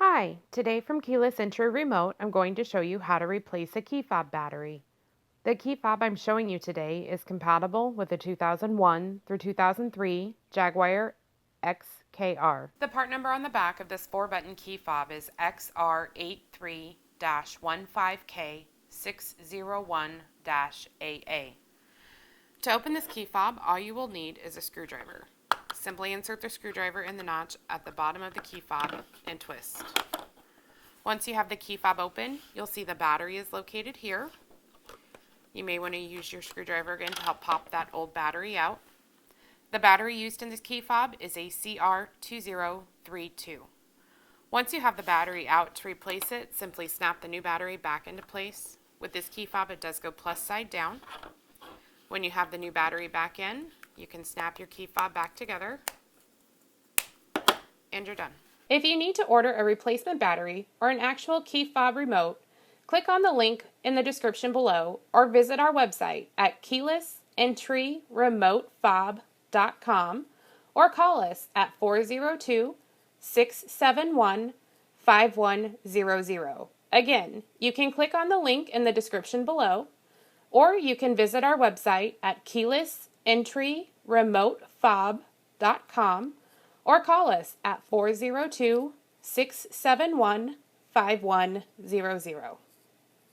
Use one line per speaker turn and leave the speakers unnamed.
Hi, today from Keyless Entry Remote, I'm going to show you how to replace a key fob battery. The key fob I'm showing you today is compatible with the 2001 through 2003 Jaguar XKR. The part number on the back of this 4-button key fob is XR83-15K601-AA. To open this key fob, all you will need is a screwdriver. Simply insert the screwdriver in the notch at the bottom of the key fob and twist. Once you have the key fob open, you'll see the battery is located here. You may want to use your screwdriver again to help pop that old battery out. The battery used in this key fob is a CR2032. Once you have the battery out, to replace it, simply snap the new battery back into place. With this key fob, it does go plus side down. When you have the new battery back in, you can snap your key fob back together, and you're done. If you need to order a replacement battery or an actual key fob remote, click on the link in the description below or visit our website at keylessentryremotefob.com or call us at 402-671-5100. Again, you can click on the link in the description below, or you can visit our website at keylessentryremotefob.com or call us at 402-671-5100.